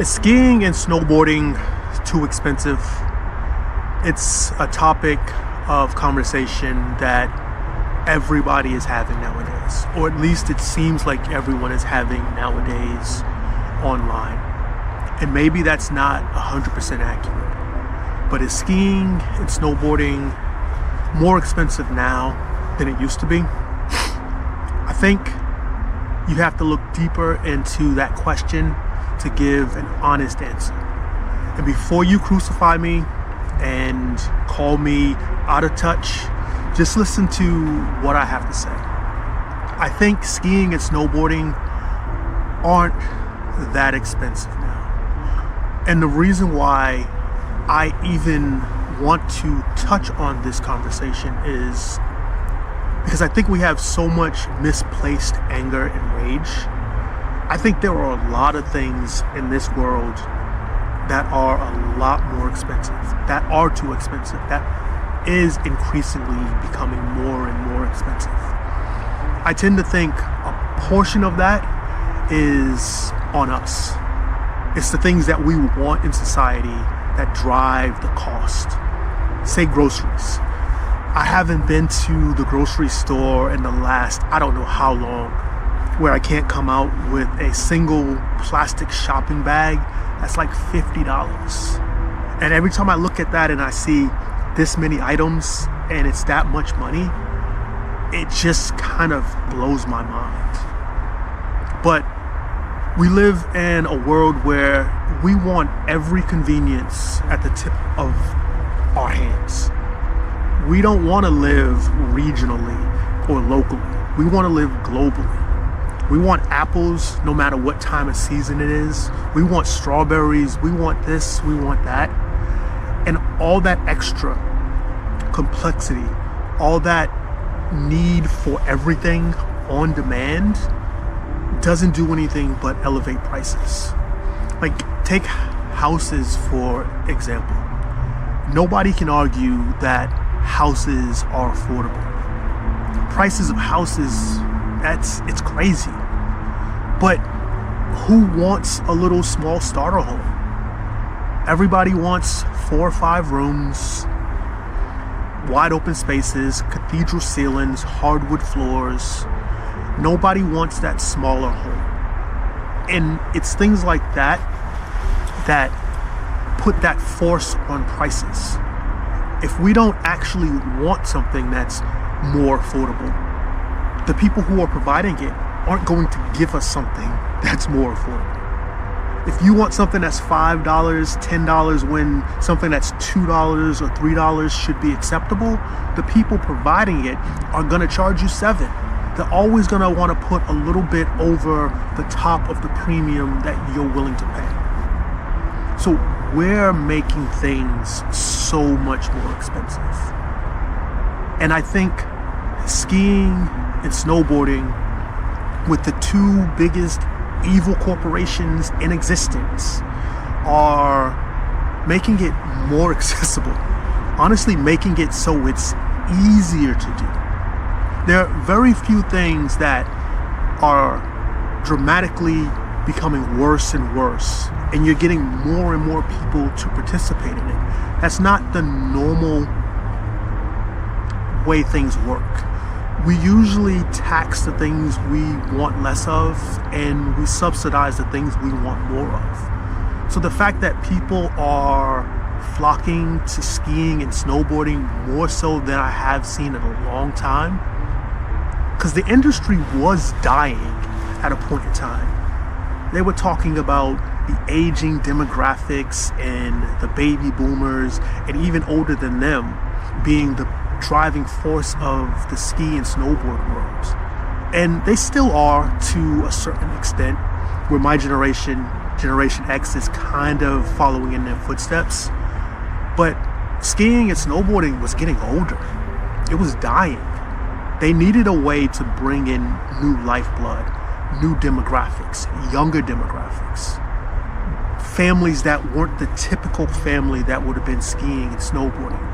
Is skiing and snowboarding too expensive? It's a topic of conversation that everybody is having nowadays, or at least it seems like everyone is having nowadays online. And maybe that's not 100% accurate, but is skiing and snowboarding more expensive now than it used to be? I think you have to look deeper into that question to give an honest answer. And before you crucify me and call me out of touch, just listen to what I have to say. I think skiing and snowboarding aren't that expensive now. And the reason why I even want to touch on this conversation is because I think we have so much misplaced anger and rage. I think there are a lot of things in this world that are a lot more expensive, that are too expensive, that is increasingly becoming more and more expensive. I tend to think a portion of that is on us. It's the things that we want in society that drive the cost. Say groceries. I haven't been to the grocery store in the last, I don't know how long, where I can't come out with a single plastic shopping bag that's like $50. And every time I look at that and I see this many items and it's that much money, it just kind of blows my mind. But we live in a world where we want every convenience at the tip of our hands. We don't want to live regionally or locally. We want to live globally. We want apples no matter what time of season it is. We want strawberries. We want this. We want that. And all that extra complexity, all that need for everything on demand doesn't do anything but elevate prices. Like, take houses for example. Nobody can argue that houses are affordable. Prices of houses, it's crazy. But who wants a little small starter home? Everybody wants 4 or 5 rooms, wide open spaces, cathedral ceilings, hardwood floors. Nobody wants that smaller home. And it's things like that that put that force on prices. If we don't actually want something that's more affordable, the people who are providing it aren't going to give us something that's more affordable. If you want something that's $5, $10, when something that's $2 or $3 should be acceptable, the people providing it are going to charge you $7. They're always going to want to put a little bit over the top of the premium that you're willing to pay. So we're making things so much more expensive. And I think skiing and snowboarding, with the 2 biggest evil corporations in existence, are making it more accessible. Honestly, making it so it's easier to do. There are very few things that are dramatically becoming worse and worse, and you're getting more and more people to participate in it. That's not the normal way things work. We usually tax the things we want less of, and we subsidize the things we want more of. So the fact that people are flocking to skiing and snowboarding more so than I have seen in a long time, because the industry was dying at a point in time. They were talking about the aging demographics and the baby boomers, and even older than them, being the driving force of the ski and snowboard world. And they still are to a certain extent, where my Generation X, is kind of following in their footsteps. But skiing and snowboarding was getting older. It was dying. They needed a way to bring in new lifeblood, new demographics, younger demographics. Families that weren't the typical family that would have been skiing and snowboarding.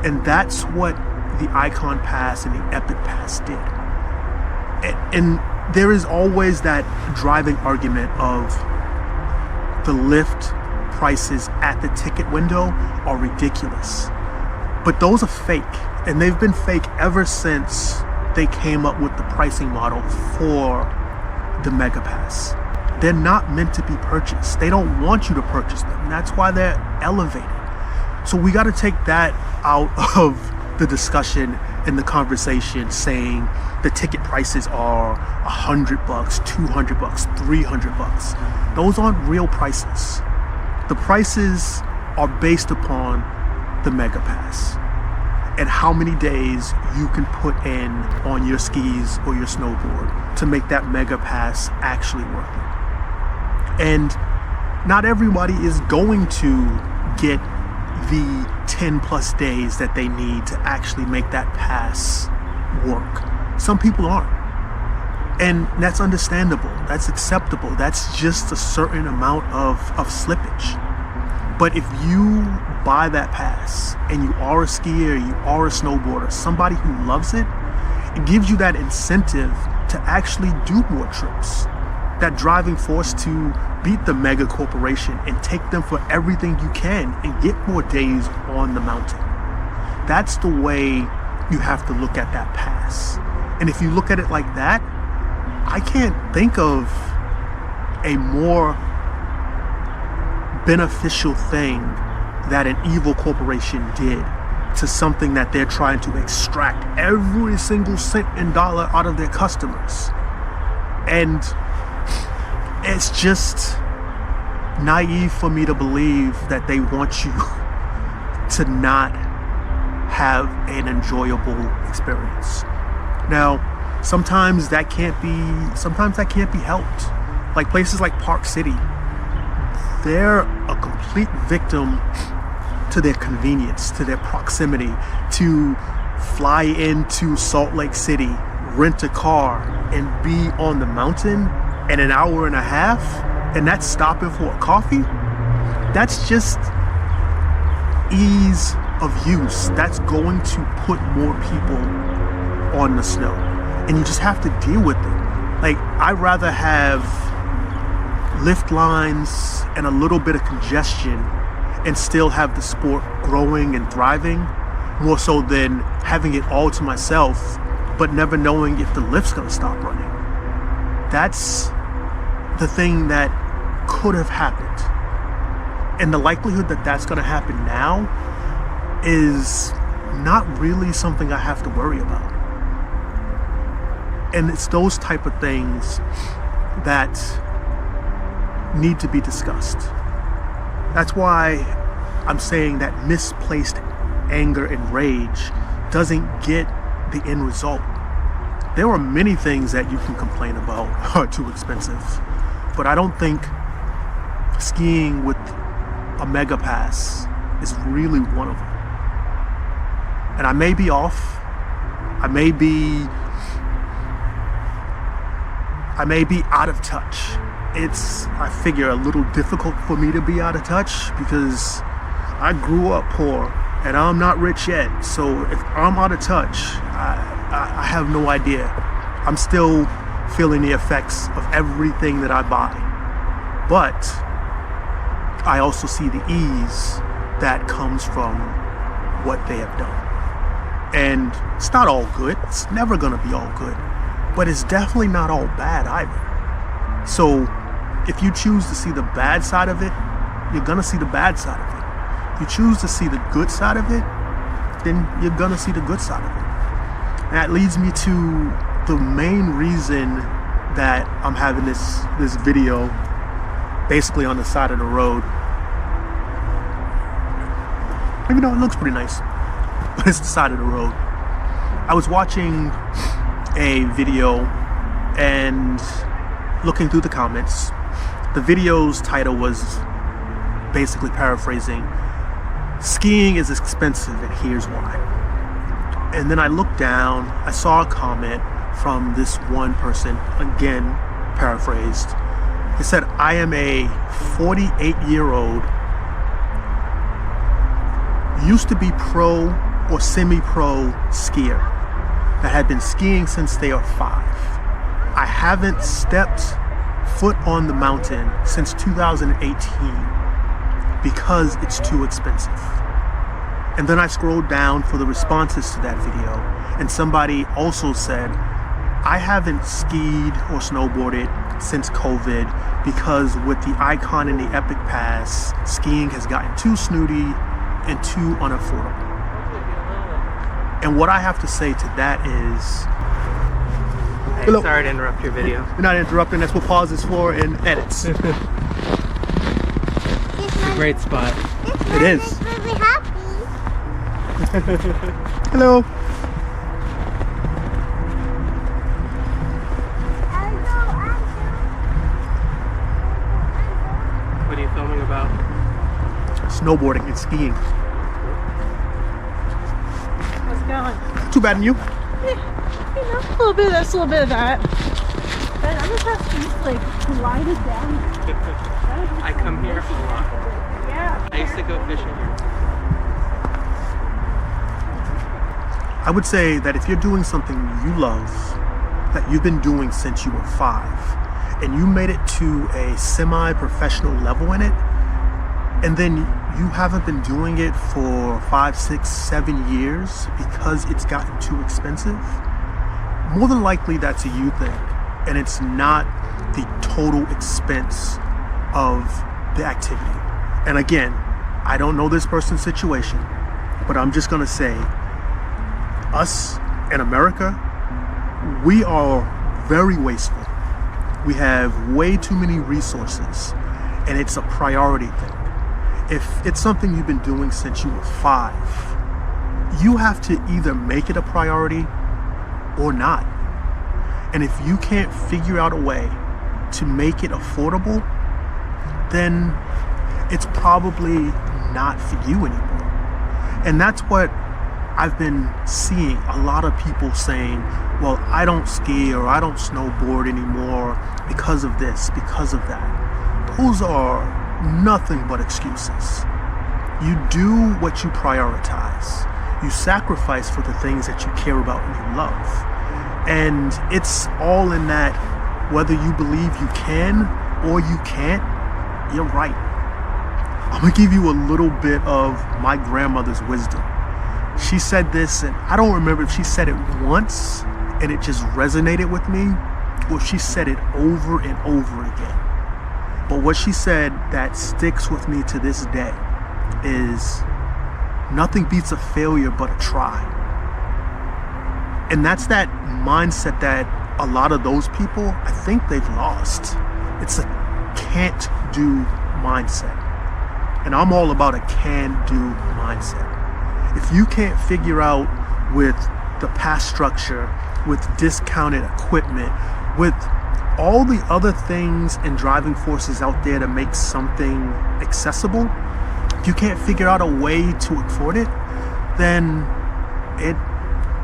And that's what the Ikon Pass and the Epic Pass did. And there is always that driving argument of the lift prices at the ticket window are ridiculous. But those are fake, and they've been fake ever since they came up with the pricing model for the Mega Pass. They're not meant to be purchased. They don't want you to purchase them. That's why they're elevated. So we got to take that out of the discussion and the conversation, saying the ticket prices are $100, $200, $300. Those aren't real prices. The prices are based upon the Mega Pass and how many days you can put in on your skis or your snowboard to make that Mega Pass actually worth it. And not everybody is going to get the 10 plus days that they need to actually make that pass work. Some people aren't. And that's understandable. That's acceptable. That's just a certain amount of slippage. But if you buy that pass and you are a skier, you are a snowboarder, somebody who loves it, it gives you that incentive to actually do more trips. That driving force to beat the mega corporation and take them for everything you can and get more days on the mountain. That's the way you have to look at that pass. And if you look at it like that, I can't think of a more beneficial thing that an evil corporation did to something that they're trying to extract every single cent and dollar out of their customers. And it's just naive for me to believe that they want you to not have an enjoyable experience. Now, sometimes that can't be helped. Like places like Park City, they're a complete victim to their convenience, to their proximity, to fly into Salt Lake City, rent a car, and be on the mountain in an hour and a half, and that's stopping for a coffee. That's just ease of use. That's going to put more people on the snow, and you just have to deal with it. Like, I'd rather have lift lines and a little bit of congestion and still have the sport growing and thriving, more so than having it all to myself but never knowing if the lift's gonna stop running. That's the thing that could have happened, and the likelihood that that's gonna happen now is not really something I have to worry about. And it's those type of things that need to be discussed. That's why I'm saying that misplaced anger and rage doesn't get the end result. There are many things that you can complain about are too expensive, but I don't think skiing with a Mega Pass is really one of them. And I may be off. I may be out of touch. It's, I figure, a little difficult for me to be out of touch because I grew up poor and I'm not rich yet. So if I'm out of touch, I have no idea. I'm still feeling the effects of everything that I buy. But I also see the ease that comes from what they have done. And it's not all good. It's never gonna be all good. But it's definitely not all bad either. So if you choose to see the bad side of it, you're gonna see the bad side of it. If you choose to see the good side of it, then you're gonna see the good side of it. And that leads me to the main reason that I'm having this video basically on the side of the road. Even though it looks pretty nice, but it's the side of the road. I was watching a video and looking through the comments. The video's title was basically paraphrasing, "Skiing is expensive and here's why." And then I looked down, I saw a comment from this one person, again paraphrased. It said, "I am a 48-year-old, used to be pro or semi-pro skier that had been skiing since they are 5. I haven't stepped foot on the mountain since 2018 because it's too expensive. And then I scrolled down for the responses to that video, and somebody also said, I haven't skied or snowboarded since COVID because with the Ikon and the Epic Pass, skiing has gotten too snooty and too unaffordable. And what I have to say to that is... Hey, sorry to interrupt your video. You're not interrupting, that's what pause is for in edits. It's a great spot. It is. Really happy. Hello. What are you filming about? Snowboarding and skiing. How's it going? Too bad in you. Yeah, you know, a little bit of this, a little bit of that. But I'm just have to like glided down. I come here a lot. Yeah. I used to go fishing here. I would say that if you're doing something you love, that you've been doing since you were 5, and you made it to a semi-professional level in it, and then you haven't been doing it for 5, 6, 7 years because it's gotten too expensive, more than likely that's a you thing, and it's not the total expense of the activity. And again, I don't know this person's situation, but I'm just gonna say, us in America, we are very wasteful. We have way too many resources, and it's a priority thing. If it's something you've been doing since you were 5, you have to either make it a priority or not. And if you can't figure out a way to make it affordable, then it's probably not for you anymore. And that's what I've been seeing a lot of people saying, well, I don't ski or I don't snowboard anymore because of this, because of that. Those are nothing but excuses. You do what you prioritize. You sacrifice for the things that you care about and you love. And it's all in that, whether you believe you can or you can't, you're right. I'm gonna give you a little bit of my grandmother's wisdom. She said this, and I don't remember if she said it once and it just resonated with me, or if she said it over and over again. But what she said that sticks with me to this day is, nothing beats a failure but a try. And that's that mindset that a lot of those people, I think they've lost. It's a can't do mindset. And I'm all about a can do mindset. If you can't figure out with the pass structure, with discounted equipment, with all the other things and driving forces out there to make something accessible, if you can't figure out a way to afford it, then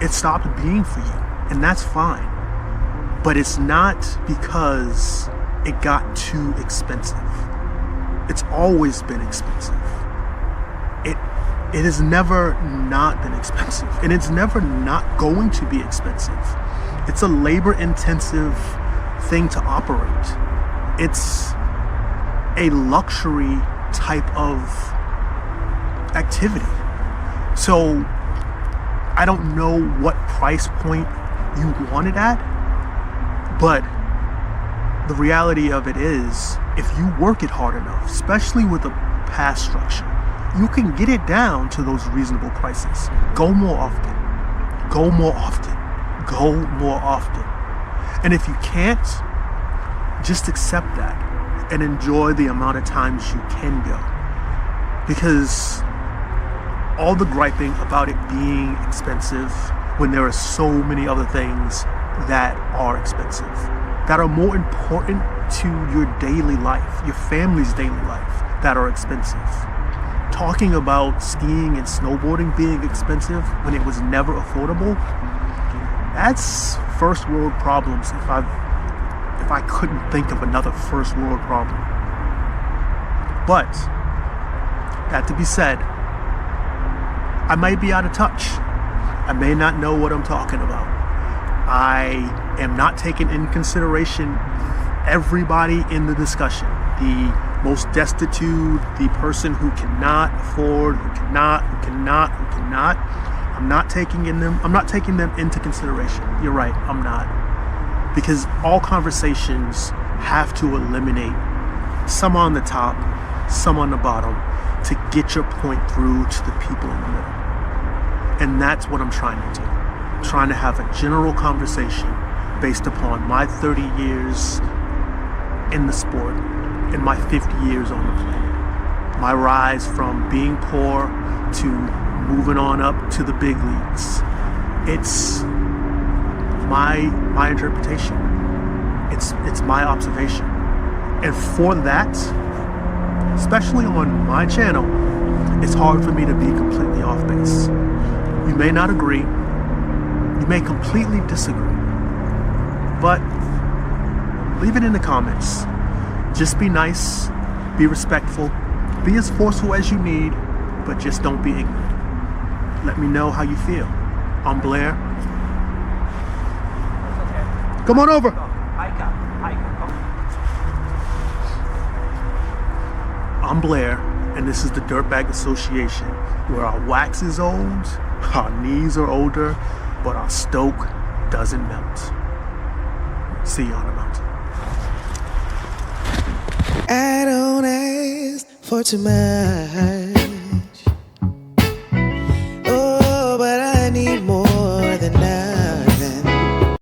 it stopped being for you, and that's fine. But it's not because it got too expensive. It's always been expensive. It has never not been expensive, and it's never not going to be expensive. It's a labor-intensive thing to operate. It's a luxury type of activity. So I don't know what price point you want it at, but the reality of it is, if you work it hard enough, especially with a pass structure, you can get it down to those reasonable prices. Go more often. Go more often. Go more often. And if you can't, just accept that and enjoy the amount of times you can go. Because all the griping about it being expensive when there are so many other things that are expensive, that are more important to your daily life, your family's daily life, that are expensive. Talking about skiing and snowboarding being expensive when it was never affordable, that's first world problems if I couldn't think of another first world problem. But that to be said, I might be out of touch. I may not know what I'm talking about. I am not taking in consideration everybody in the discussion, the most destitute, the person who cannot afford, who cannot. I'm not taking them into consideration. You're right, I'm not. Because all conversations have to eliminate some on the top, some on the bottom, to get your point through to the people in the middle. And that's what I'm trying to do. I'm trying to have a general conversation based upon my 30 years in the sport and my 50 years on the planet. My rise from being poor to moving on up to the big leagues. It's my interpretation. It's my observation. And for that, especially on my channel, it's hard for me to be completely off base. You may not agree. You may completely disagree. But leave it in the comments. Just be nice, be respectful, be as forceful as you need, but just don't be ignorant. Let me know how you feel. I'm Blair. Come on over. I'm Blair, and this is the Dirtbag Association, where our wax is old, our knees are older, but our stoke doesn't melt. See you on the mountain. I don't ask for too much.